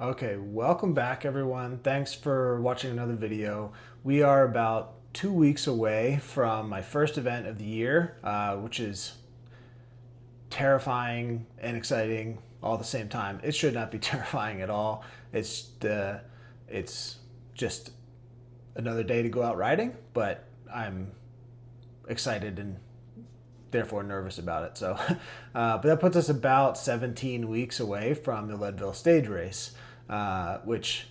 Okay, welcome back everyone. Thanks for watching another video. We are about 2 weeks away from my first event of the year, which is terrifying and exciting all at the same time. It should not be terrifying at all. It's just another day to go out riding, but I'm excited and therefore nervous about it. So, but that puts us about 17 weeks away from the Leadville stage race, which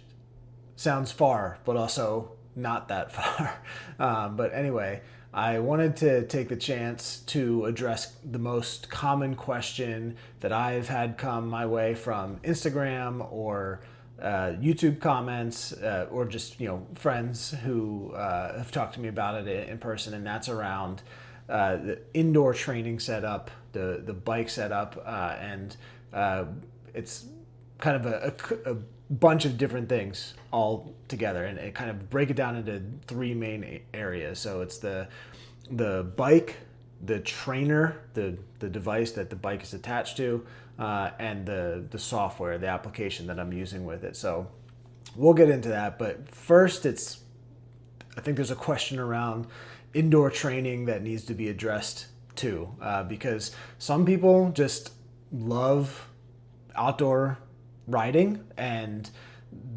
sounds far, but also not that far. But anyway, I wanted to take the chance to address the most common question that I've had come my way from Instagram or YouTube comments, or just friends who have talked to me about it in person, and that's around the indoor training setup, the bike setup, and it's kind of a bunch of different things all together, and it kind of break it down into three main areas. So it's the bike, the trainer, the device that the bike is attached to, and the software, the application that I'm using with it. So we'll get into that, but first I think there's a question around indoor training that needs to be addressed too, because some people just love outdoor riding, and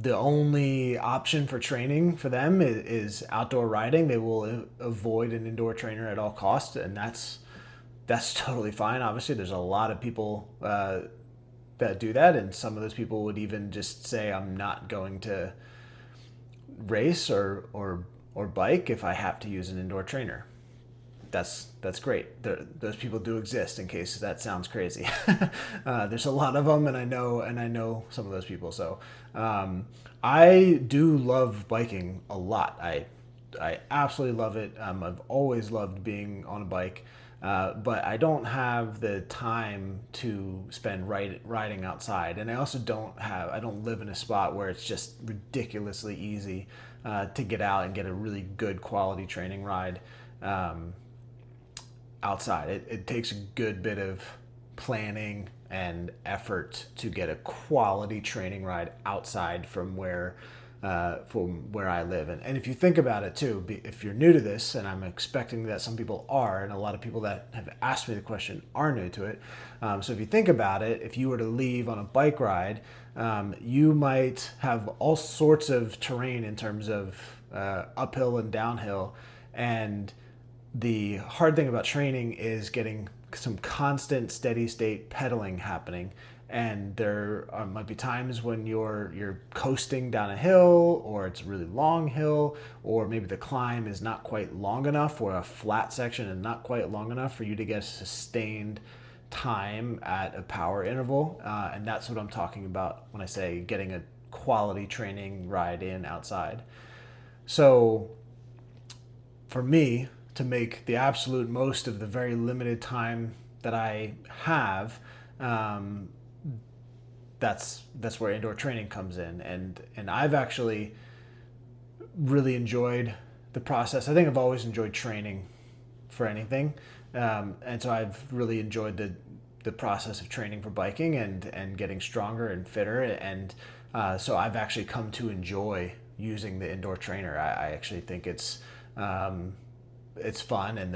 the only option for training for them is outdoor riding. They will avoid an indoor trainer at all costs, and that's totally fine. Obviously, there's a lot of people that do that, and some of those people would even just say, "I'm not going to race or bike if I have to use an indoor trainer." That's great. Those people do exist. In case that sounds crazy, there's a lot of them, and I know some of those people. So I do love biking a lot. I absolutely love it. I've always loved being on a bike, but I don't have the time to spend riding outside, and I don't live in a spot where it's just ridiculously easy to get out and get a really good quality training ride outside. It takes a good bit of planning and effort to get a quality training ride outside from where I live. And if you think about it too, if you're new to this, and I'm expecting that some people are, and a lot of people that have asked me the question are new to it. So if you think about it, if you were to leave on a bike ride, you might have all sorts of terrain in terms of uphill and downhill, and the hard thing about training is getting some constant steady state pedaling happening, and there might be times when you're coasting down a hill, or it's a really long hill, or maybe the climb is not quite long enough, or a flat section is not quite long enough for you to get sustained time at a power interval, and that's what I'm talking about when I say getting a quality training ride in outside. So for me, to make the absolute most of the very limited time that I have, that's where indoor training comes in, and I've actually really enjoyed the process. I think I've always enjoyed training for anything, and so I've really enjoyed the process of training for biking and getting stronger and fitter, and so I've actually come to enjoy using the indoor trainer. I actually think it's fun, and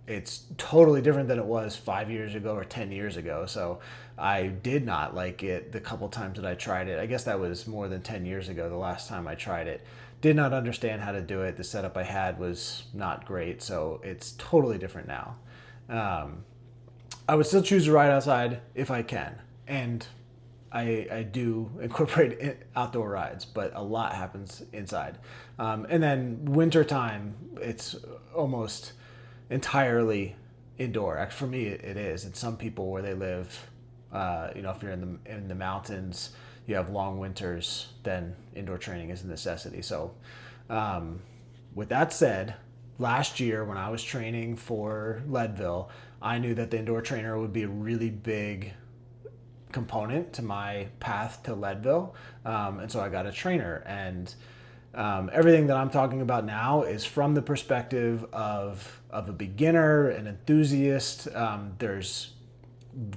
it's totally different than it was 5 years ago or 10 years ago. So I did not like it the couple times that I tried it. I guess that was more than 10 years ago the last time I tried it. Did not understand how to do it. The setup I had was not great, so it's totally different now. I would still choose to ride outside if I can, and I do incorporate outdoor rides, but a lot happens inside. And then winter time, it's almost entirely indoor. Actually, for me, it is. And some people where they live, if you're in the mountains, you have long winters, then indoor training is a necessity. So, with that said, last year when I was training for Leadville, I knew that the indoor trainer would be a really big component to my path to Leadville, and so I got a trainer. And everything that I'm talking about now is from the perspective of a beginner, an enthusiast. There's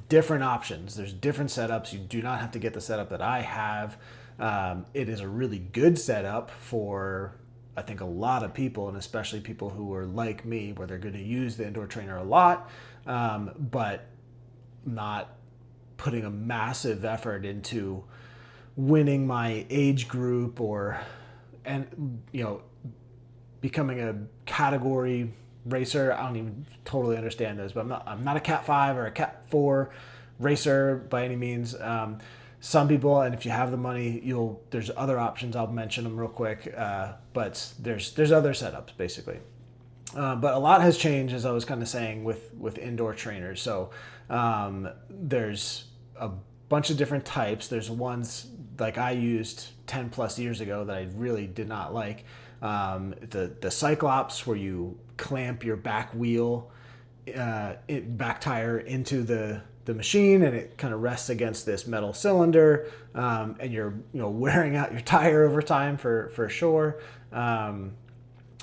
different options. There's different setups. You do not have to get the setup that I have. It is a really good setup for, I think, a lot of people, and especially people who are like me, where they're going to use the indoor trainer a lot, but not putting a massive effort into winning my age group becoming a category racer. I don't even totally understand those, but I'm not a Cat 5 or a Cat 4 racer by any means. Some people, and if you have the money, there's other options. I'll mention them real quick, but there's other setups basically. But a lot has changed, as I was kind of saying, with indoor trainers. So there's a bunch of different types. There's ones like I used 10 plus years ago that I really did not like. The Cyclops, where you clamp your back wheel, back tire into the machine, and it kind of rests against this metal cylinder, and you're wearing out your tire over time for sure.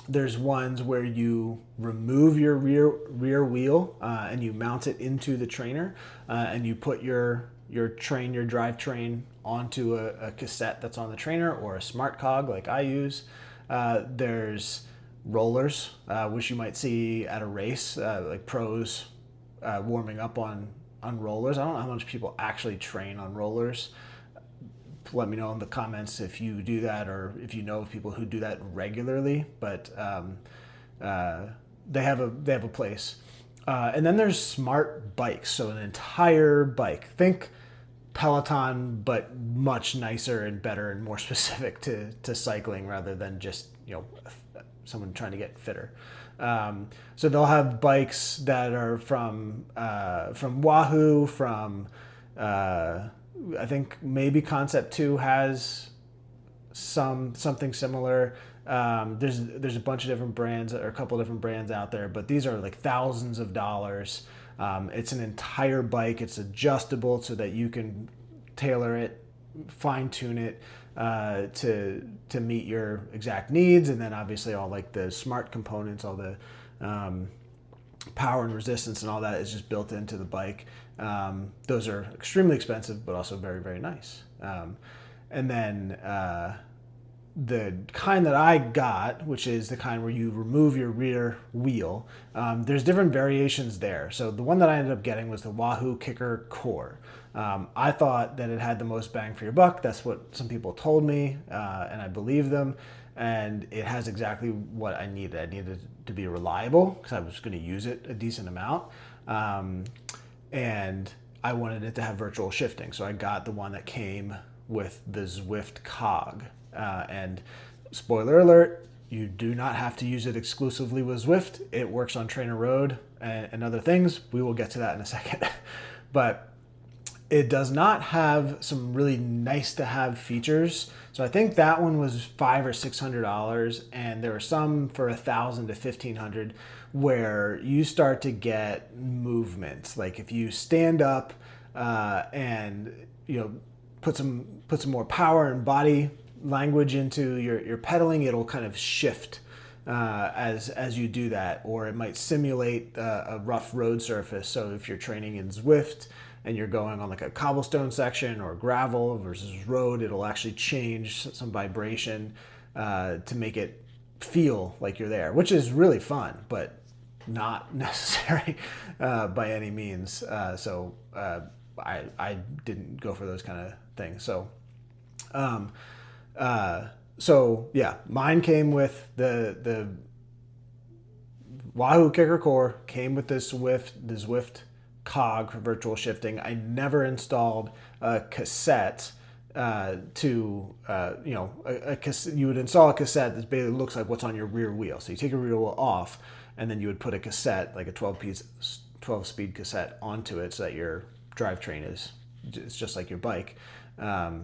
There's ones where you remove your rear wheel and you mount it into the trainer, and you put your drivetrain onto a cassette that's on the trainer, or a smart cog like I use. There's rollers, which you might see at a race, like pros warming up on rollers. I don't know how much people actually train on rollers. Let me know in the comments if you do that, or if you know of people who do that regularly. But they have a place. And then there's smart bikes, so an entire bike. Think Peloton, but much nicer and better and more specific to cycling, rather than just someone trying to get fitter. So they'll have bikes that are from Wahoo, from I think maybe Concept 2 has something similar. There's a bunch of different brands, or a couple of different brands out there, but these are like thousands of dollars. It's an entire bike. It's adjustable so that you can tailor it, fine tune it to meet your exact needs, and then obviously all like the smart components, all the power and resistance and all that is just built into the bike. Those are extremely expensive, but also very, very nice. And then the kind that I got, which is the kind where you remove your rear wheel, there's different variations there. So the one that I ended up getting was the Wahoo Kickr Core. I thought that it had the most bang for your buck. That's what some people told me, and I believe them. And it has exactly what I needed. I needed it to be reliable because I was going to use it a decent amount. And I wanted it to have virtual shifting. So I got the one that came with the Zwift cog. And spoiler alert, you do not have to use it exclusively with Zwift. It works on TrainerRoad and other things. We will get to that in a second. But it does not have some really nice to have features. So I think that one was $500 or $600, and there were some for $1,000 to $1,500 where you start to get movement. Like if you stand up and put some more power and body language into your pedaling, it'll kind of shift as you do that, or it might simulate a rough road surface. So if you're training in Zwift and you're going on like a cobblestone section or gravel versus road, it'll actually change some vibration to make it feel like you're there, which is really fun, but not necessary by any means. So I didn't go for those kind of things. So yeah, mine came with the Wahoo Kickr Core, came with the Zwift cog for virtual shifting. I never installed a cassette you would install a cassette that basically looks like what's on your rear wheel. So you take your rear wheel off, and then you would put a cassette, like a 12-speed cassette, onto it so that your drivetrain it's just like your bike. I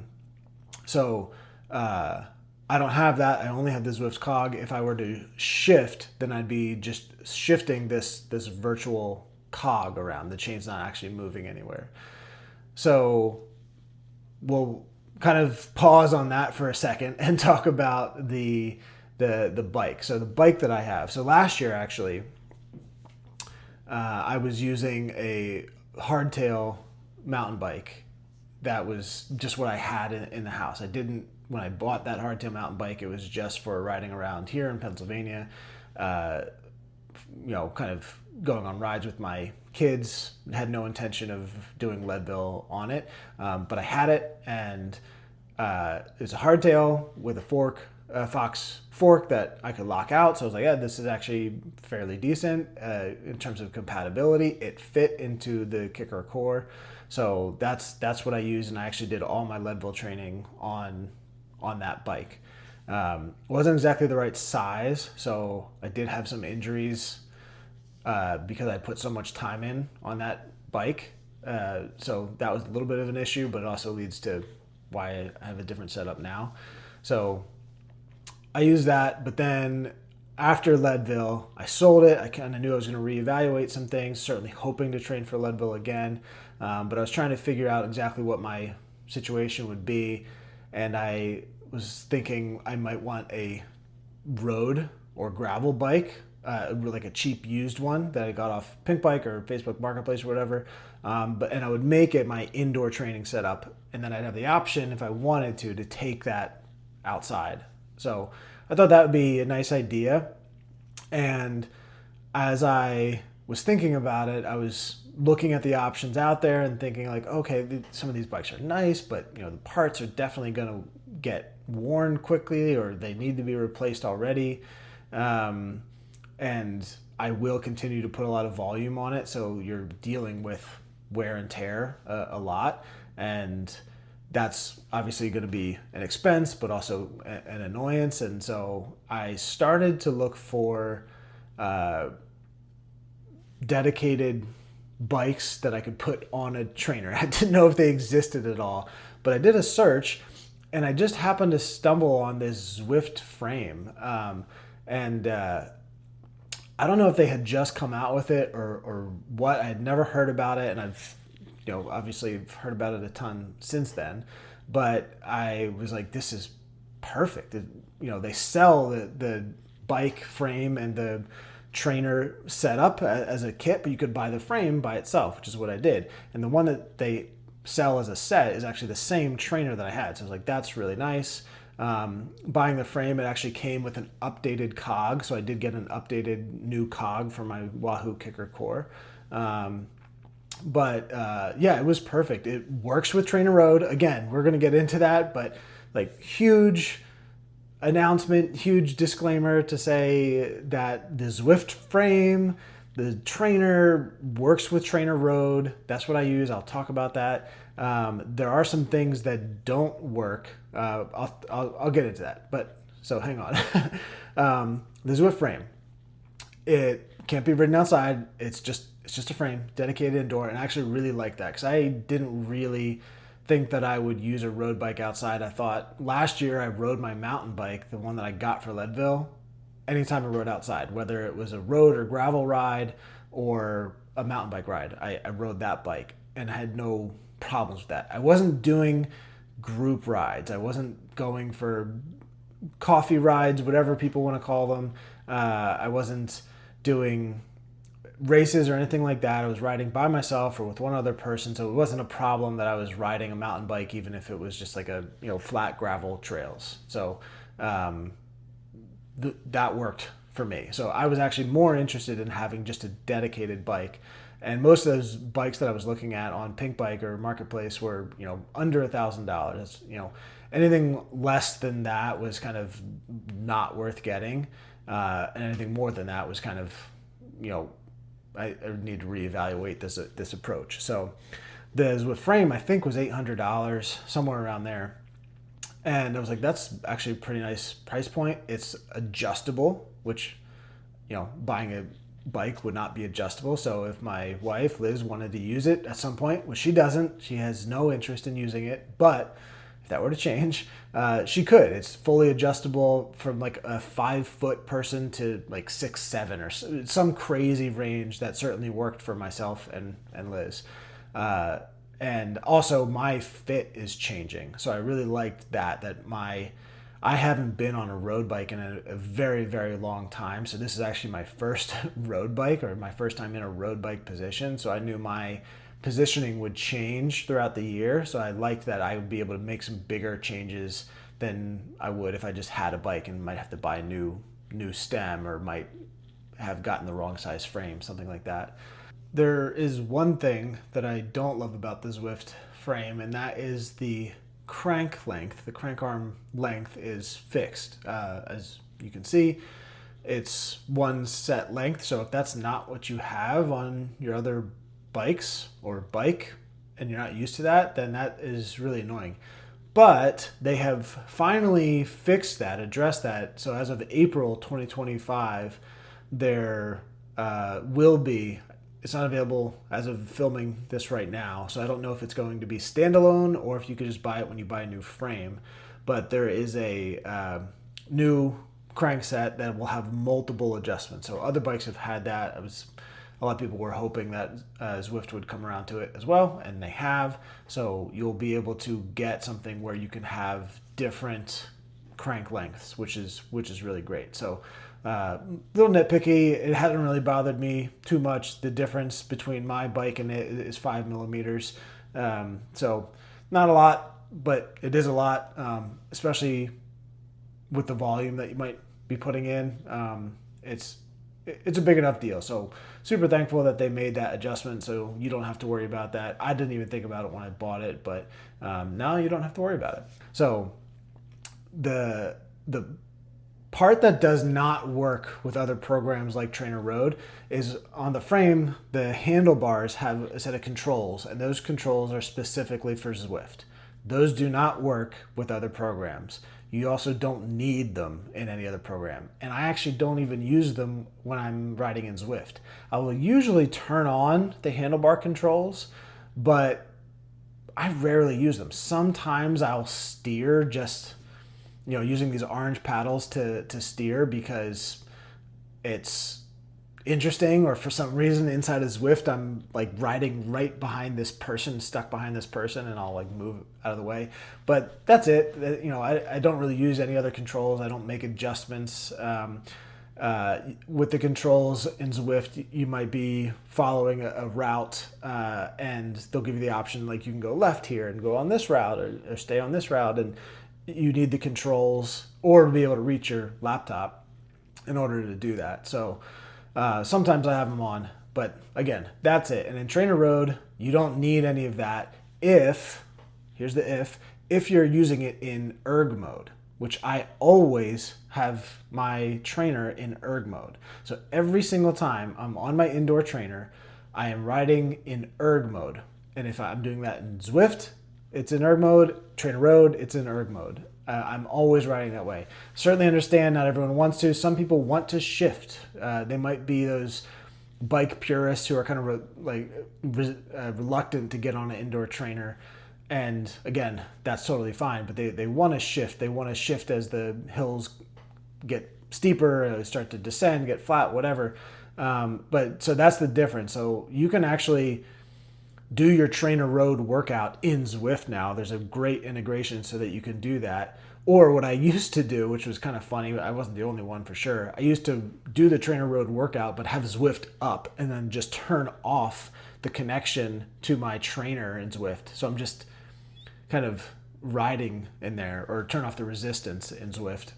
don't have that. I only have the Zwift cog. If I were to shift, then I'd be just shifting this virtual cog around. The chain's not actually moving anywhere. So we'll kind of pause on that for a second and talk about the bike. So the bike that I have. So last year, actually, I was using a hardtail mountain bike that was just what I had in the house. I didn't, when I bought that hardtail mountain bike, it was just for riding around here in Pennsylvania, kind of going on rides with my kids. Had no intention of doing Leadville on it, but I had it, and it's a hardtail with a fork, Fox fork that I could lock out. So I was like, yeah, this is actually fairly decent in terms of compatibility. It fit into the Kickr Core. So that's what I use, and I actually did all my Leadville training on that bike. Wasn't exactly the right size, so I did have some injuries because I put so much time in on that bike. So that was a little bit of an issue, but it also leads to why I have a different setup now. So I used that, but then after Leadville, I sold it. I kind of knew I was going to reevaluate some things, certainly hoping to train for Leadville again. But I was trying to figure out exactly what my situation would be. And I was thinking I might want a road or gravel bike, like a cheap used one that I got off Pink Bike or Facebook Marketplace or whatever. And I would make it my indoor training setup. And then I'd have the option, if I wanted to take that outside. So I thought that would be a nice idea. And as I was thinking about it, I was looking at the options out there and thinking like, okay, some of these bikes are nice, but the parts are definitely going to get worn quickly, or they need to be replaced already. And I will continue to put a lot of volume on it. So you're dealing with wear and tear a lot. And that's obviously going to be an expense, but also an annoyance. And so I started to look for dedicated bikes that I could put on a trainer. I didn't know if they existed at all, but I did a search, and I just happened to stumble on this Zwift frame. And I don't know if they had just come out with it or what. I had never heard about it, and I've obviously heard about it a ton since then, but I was like, this is perfect. They sell the bike frame and the trainer setup as a kit, but you could buy the frame by itself, which is what I did. And the one that they sell as a set is actually the same trainer that I had. So I was like, that's really nice. Buying the frame, it actually came with an updated cog. So I did get an updated new cog for my Wahoo Kickr Core. But yeah, it was perfect. It works with TrainerRoad. Again, we're going to get into that, but like huge announcement, huge disclaimer to say that the Zwift frame, the trainer works with TrainerRoad. That's what I use. I'll talk about that. There are some things that don't work. I'll get into that, but so hang on. The Zwift frame, it can't be ridden outside. It's just a frame, dedicated indoor, and I actually really like that because I didn't really think that I would use a road bike outside. I thought last year I rode my mountain bike, the one that I got for Leadville, anytime I rode outside, whether it was a road or gravel ride or a mountain bike ride. I rode that bike and I had no problems with that. I wasn't doing group rides. I wasn't going for coffee rides, whatever people want to call them. I wasn't doing races or anything like that. I was riding by myself or with one other person, so it wasn't a problem that I was riding a mountain bike, even if it was just like a flat gravel trails. So that worked for me. So I was actually more interested in having just a dedicated bike, and most of those bikes that I was looking at on Pink Bike or Marketplace were under $1,000. Anything less than that was kind of not worth getting, and anything more than that was kind of I need to reevaluate this approach. So the Zwift frame, I think, was $800, somewhere around there. And I was like, that's actually a pretty nice price point. It's adjustable, which, buying a bike would not be adjustable. So if my wife, Liz, wanted to use it at some point, which she doesn't, she has no interest in using it, but if that were to change, she could. It's fully adjustable from like a 5-foot person to like 6'7" or some crazy range that certainly worked for myself and Liz. And also my fit is changing. So I really liked that I haven't been on a road bike in a very, very long time. So this is actually my first road bike, or my first time in a road bike position. So I knew my positioning would change throughout the year. So I liked that I would be able to make some bigger changes than I would if I just had a bike and might have to buy a new stem, or might have gotten the wrong size frame, something like that. There is one thing that I don't love about the Zwift frame, and that is the crank length. The crank arm length is fixed. As you can see, it's one set length. So if that's not what you have on your other bikes or bike, and you're not used to that, then that is really annoying. But they have finally fixed that, addressed that. So as of April 2025, there will be, it's not available as of filming this right now, so I don't know if it's going to be standalone or if you could just buy it when you buy a new frame. But there is a new crank set that will have multiple adjustments. So other bikes have had that. A lot of people were hoping that Zwift would come around to it as well, and they have. So you'll be able to get something where you can have different crank lengths, which is really great. So little nitpicky. It hasn't really bothered me too much. The difference between my bike and it is 5 millimeters. So not a lot, but it is a lot, especially with the volume that you might be putting in. It's a big enough deal. So super thankful that they made that adjustment, so you don't have to worry about that. I didn't even think about it when I bought it, but now you don't have to worry about it. So the part that does not work with other programs like TrainerRoad is on the frame. The handlebars have a set of controls, and those controls are specifically for Zwift. Those do not work with other programs. You also don't need them in any other program. And I actually don't even use them when I'm riding in Zwift. I will usually turn on the handlebar controls, but I rarely use them. Sometimes I'll steer just, using these orange paddles to steer because it's interesting, or for some reason inside of Zwift I'm like riding right behind this person, stuck behind this person, and I'll like move out of the way. But that's it. I don't really use any other controls. I don't make adjustments. With the controls in Zwift, you might be following a route, and they'll give you the option, like you can go left here and go on this route, or stay on this route, and you need the controls or to be able to reach your laptop in order to do that. So sometimes I have them on, but again, that's it. And in TrainerRoad, you don't need any of that if you're using it in erg mode, which I always have my trainer in erg mode. So every single time I'm on my indoor trainer, I am riding in erg mode. And if I'm doing that in Zwift, it's in erg mode. TrainerRoad, it's in erg mode. I'm always riding that way. Certainly understand not everyone wants to. Some people want to shift. They might be those bike purists who are kind of reluctant to get on an indoor trainer. And again, that's totally fine, but they want to shift. They want to shift as the hills get steeper, start to descend, get flat, whatever. But so that's the difference. So you can actually do your TrainerRoad workout in Zwift now. There's a great integration so that you can do that. Or what I used to do, which was kind of funny, but I wasn't the only one for sure. I used to do the TrainerRoad workout, but have Zwift up and then just turn off the connection to my trainer in Zwift. So I'm just kind of riding in there, or turn off the resistance in Zwift.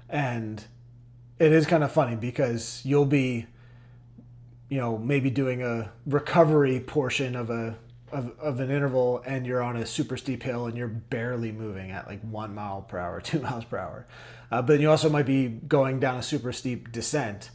And it is kind of funny because you'll be, maybe doing a recovery portion of an interval, and you're on a super steep hill and you're barely moving at like 1 mile per hour, 2 miles per hour. But you also might be going down a super steep descent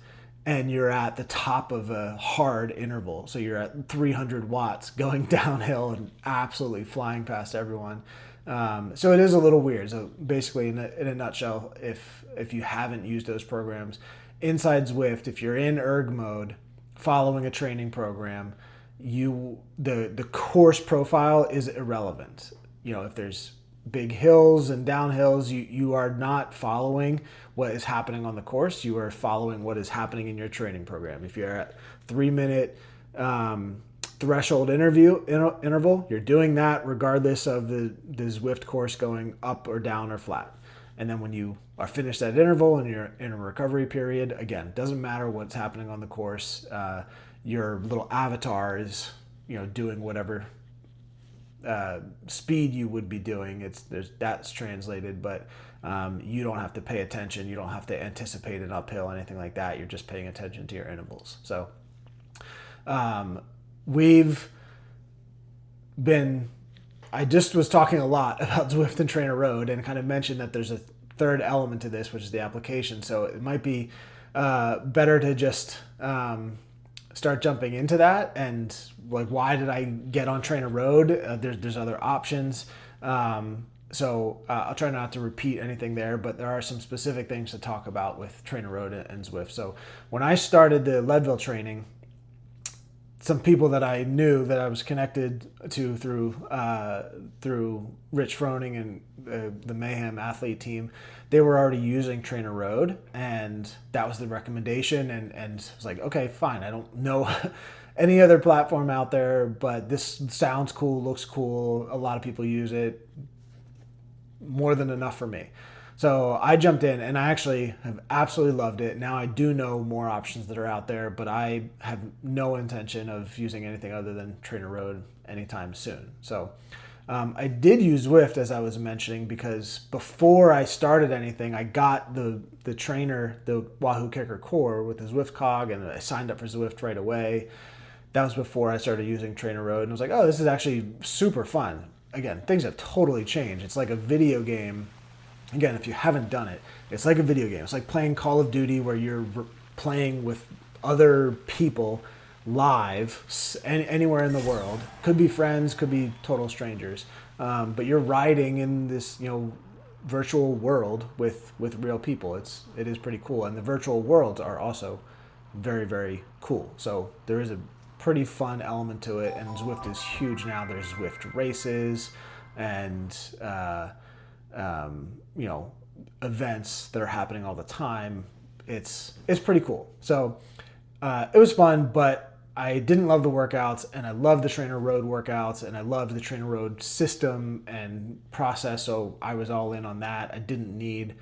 and you're at the top of a hard interval. So you're at 300 watts going downhill and absolutely flying past everyone. So it is a little weird. So basically, in a nutshell, if you haven't used those programs inside Zwift, if you're in erg mode following a training program, the course profile is irrelevant. If there's big hills and downhills, you are not following what is happening on the course. You are following what is happening in your training program. If you're at 3-minute threshold interval, you're doing that regardless of the Zwift course going up or down or flat. And then when you are finished that interval and you're in a recovery period, again, doesn't matter what's happening on the course. Your little avatar is doing whatever speed you would be doing. That's translated, but you don't have to pay attention. You don't have to anticipate an uphill, anything like that. You're just paying attention to your intervals. So we've been, I just was talking a lot about Zwift and TrainerRoad and kind of mentioned that there's a third element to this, which is the application. So it might be better to just start jumping into that, and like, why did I get on TrainerRoad? There's other options. So I'll try not to repeat anything there, but there are some specific things to talk about with TrainerRoad and Zwift. So when I started the Leadville training, some people that I knew that I was connected to through Rich Froning and the Mayhem athlete team, they were already using TrainerRoad, and that was the recommendation. And I was like, okay, fine. I don't know any other platform out there, but this sounds cool, looks cool. A lot of people use it. More than enough for me. So I jumped in, and I actually have absolutely loved it. Now I do know more options that are out there, but I have no intention of using anything other than TrainerRoad anytime soon. So I did use Zwift, as I was mentioning, because before I started anything, I got the trainer, the Wahoo Kickr Core with the Zwift cog, and I signed up for Zwift right away. That was before I started using TrainerRoad, and I was like, oh, this is actually super fun. Again, things have totally changed. It's like a video game. Again, if you haven't done it, it's like a video game. It's like playing Call of Duty, where you're playing with other people live anywhere in the world. Could be friends, could be total strangers. But you're riding in this, virtual world with real people. It is pretty cool. And the virtual worlds are also very, very cool. So there is a pretty fun element to it, and Zwift is huge now. There's Zwift races and events that are happening all the time. It's pretty cool. So it was fun, but I didn't love the workouts, and I love the TrainerRoad workouts, and I loved the TrainerRoad system and process. So I was all in on that. I didn't need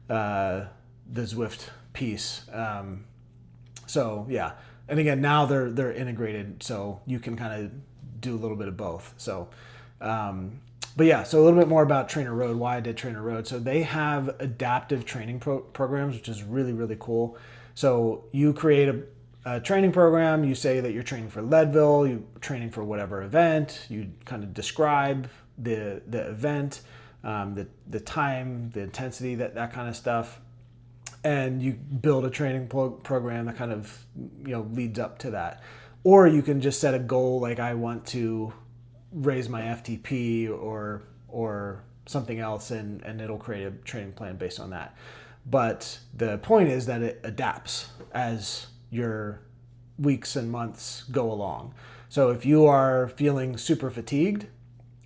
the Zwift piece. So yeah. And again, now they're integrated, so you can kind of do a little bit of both. So, but yeah, so a little bit more about TrainerRoad, why I did TrainerRoad. So they have adaptive training programs, which is really, really cool. So you create a training program, you say that you're training for Leadville, you're training for whatever event, you kind of describe the event, the time, the intensity, that kind of stuff. And you build a training program that kind of leads up to that. Or you can just set a goal, like I want to raise my FTP or something else, and it'll create a training plan based on that. But the point is that it adapts as your weeks and months go along. So if you are feeling super fatigued,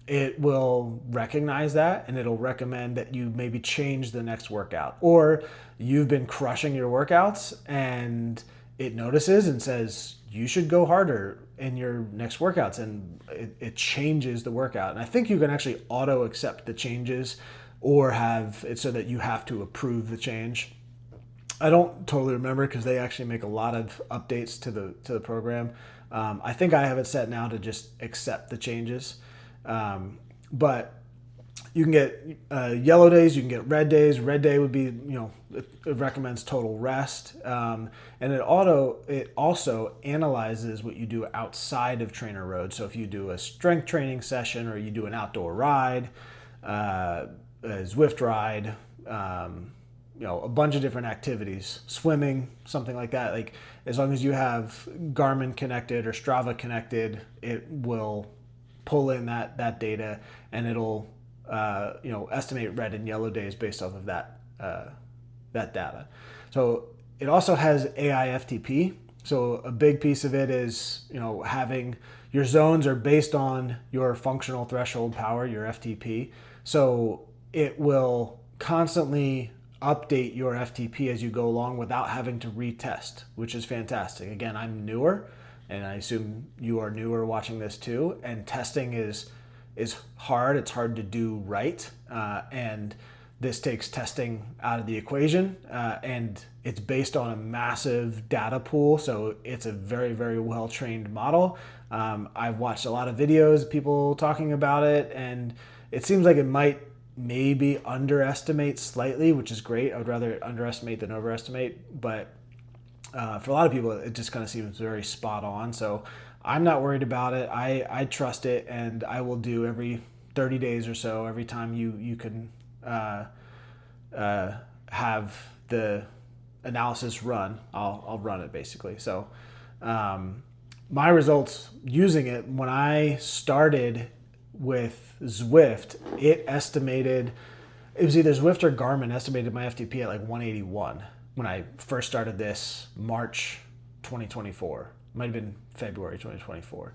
it will recognize that, and it'll recommend that you maybe change the next workout. Or you've been crushing your workouts, and it notices and says, you should go harder in your next workouts, and it changes the workout. And I think you can actually auto accept the changes, or have it so that you have to approve the change. I don't totally remember, because they actually make a lot of updates to the program. I think I have it set now to just accept the changes. But you can get yellow days, you can get red days. Red day would be, it recommends total rest. And it also analyzes what you do outside of TrainerRoad. So if you do a strength training session, or you do an outdoor ride, a Zwift ride, a bunch of different activities, swimming, something like that. Like, as long as you have Garmin connected or Strava connected, it will pull in that data, and it'll estimate red and yellow days based off of that data. So it also has AI FTP. So a big piece of it is having your zones are based on your functional threshold power, your FTP. So it will constantly update your FTP as you go along without having to retest, which is fantastic. Again, I'm newer, and I assume you are newer watching this too. And testing is hard. It's hard to do right. And this takes testing out of the equation, and it's based on a massive data pool. So it's a very, very well-trained model. I've watched a lot of videos, people talking about it, and it seems like it might maybe underestimate slightly, which is great. I would rather underestimate than overestimate, but for a lot of people, it just kind of seems very spot on. So I'm not worried about it. I trust it, and I will do every 30 days or so, every time you can have the analysis run, I'll run it basically. So my results using it, when I started with Zwift, it was either Zwift or Garmin estimated my FTP at like 181 when I first started this March 2024. Might have been February 2024.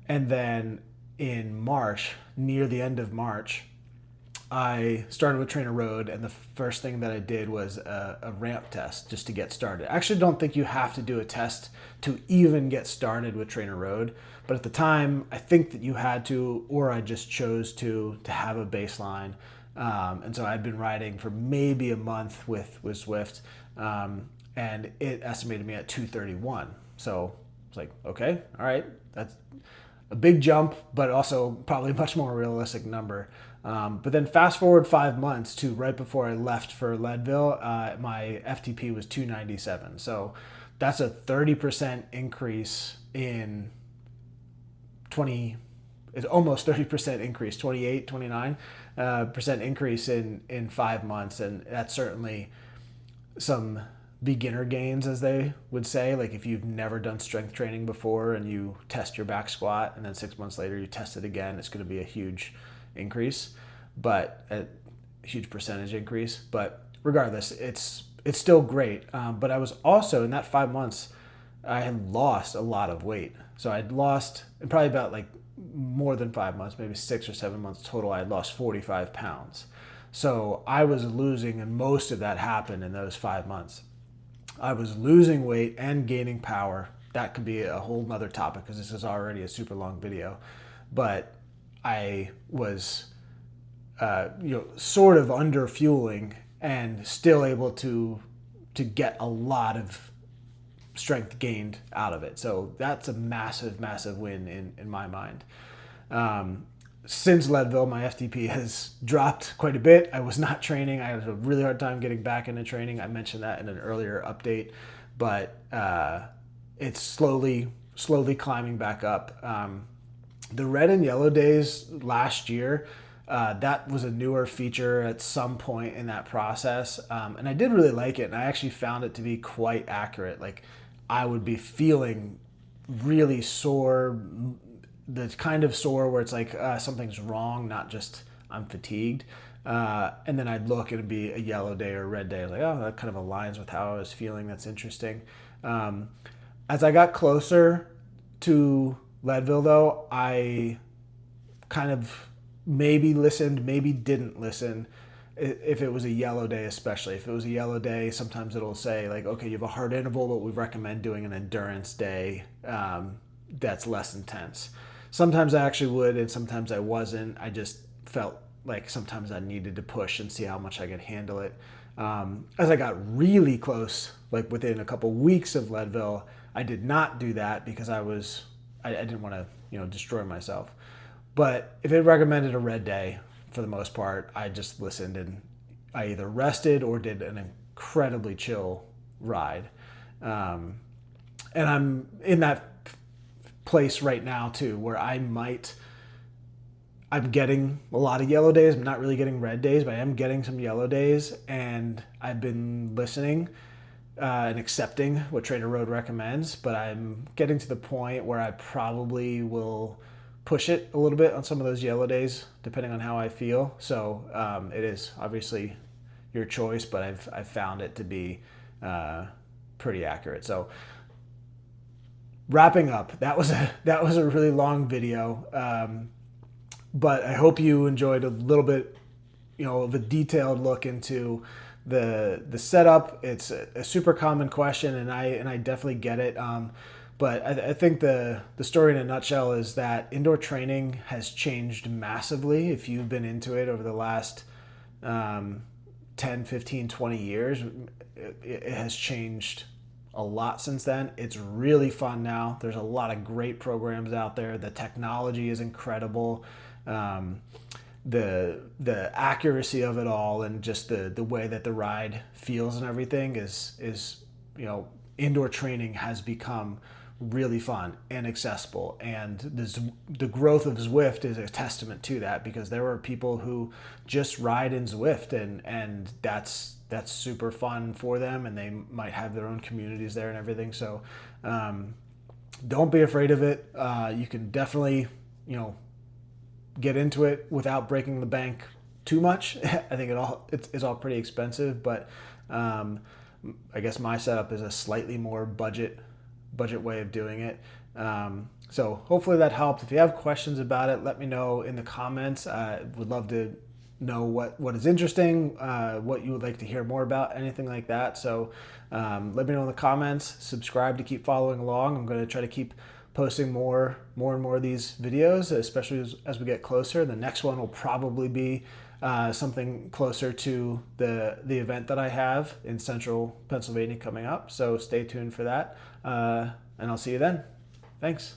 And then in March, near the end of March, I started with TrainerRoad, and the first thing that I did was a ramp test just to get started. I actually don't think you have to do a test to even get started with TrainerRoad, but at the time, I think that you had to, or I just chose to have a baseline. And so I'd been riding for maybe a month with Zwift, and it estimated me at 231. So it's like, okay, all right, that's a big jump, but also probably a much more realistic number. But then fast forward 5 months to right before I left for Leadville, my FTP was 297. So that's a 30% increase in it's almost 30% increase, 28, 29% increase in 5 months. And that's certainly some beginner gains, as they would say. Like if you've never done strength training before and you test your back squat and then 6 months later you test it again, it's going to be a huge increase, but a huge percentage increase. But regardless, it's still great. But I was also, in that 5 months, I had lost a lot of weight. So I'd lost, in probably about like more than 5 months, maybe 6 or 7 months total, I had lost 45 pounds. So I was losing, and most of that happened in those 5 months. I was losing weight and gaining power. That could be a whole nother topic because this is already a super long video. But I was, sort of under fueling and still able to get a lot of strength gained out of it. So that's a massive, massive win in my mind. Since Leadville, my FTP has dropped quite a bit. I was not training. I had a really hard time getting back into training. I mentioned that in an earlier update, but it's slowly climbing back up. The red and yellow days last year, that was a newer feature at some point in that process. And I did really like it. And I actually found it to be quite accurate. Like I would be feeling really sore, the kind of sore where it's like something's wrong, not just I'm fatigued. And then I'd look and it'd be a yellow day or a red day. I was like, oh, that kind of aligns with how I was feeling. That's interesting. As I got closer to Leadville, though, I kind of maybe listened, maybe didn't listen. If it was a yellow day, especially if it was a yellow day, sometimes it'll say like, okay, you have a hard interval, but we recommend doing an endurance day that's less intense. Sometimes I actually would, and sometimes I wasn't. I just felt like sometimes I needed to push and see how much I could handle it. As I got really close, like within a couple weeks of Leadville, I did not do that because I didn't want to, destroy myself. But if it recommended a red day, for the most part, I just listened and I either rested or did an incredibly chill ride. And I'm in that place right now too, where I'm getting a lot of yellow days. I'm not really getting red days, but I am getting some yellow days. And I've been listening and accepting what TrainerRoad recommends, but I'm getting to the point where I probably will push it a little bit on some of those yellow days, depending on how I feel. So it is obviously your choice, but I've found it to be pretty accurate. So wrapping up, that was a really long video, but I hope you enjoyed a little bit, of a detailed look into the setup. It's a super common question, and I definitely get it. But I think the story in a nutshell is that indoor training has changed massively if you've been into it over the last 10, 15, 20 years. It has changed a lot since then. It's really fun now. There's a lot of great programs out there. The technology is incredible. The accuracy of it all, and just the way that the ride feels and everything is indoor training has become really fun and accessible, and the growth of Zwift is a testament to that, because there are people who just ride in Zwift, and that's super fun for them, and they might have their own communities there and everything. So don't be afraid of it. You can definitely get into it without breaking the bank too much. I think it's all pretty expensive, but I guess my setup is a slightly more budget way of doing it. So hopefully that helped. If you have questions about it, let me know in the comments. I would love to know what is interesting, what you would like to hear more about, anything like that. So let me know in the comments. Subscribe to keep following along. I'm going to try to keep posting more and more of these videos, especially as we get closer. The next one will probably be something closer to the event that I have in Central Pennsylvania coming up. So stay tuned for that, and I'll see you then. Thanks.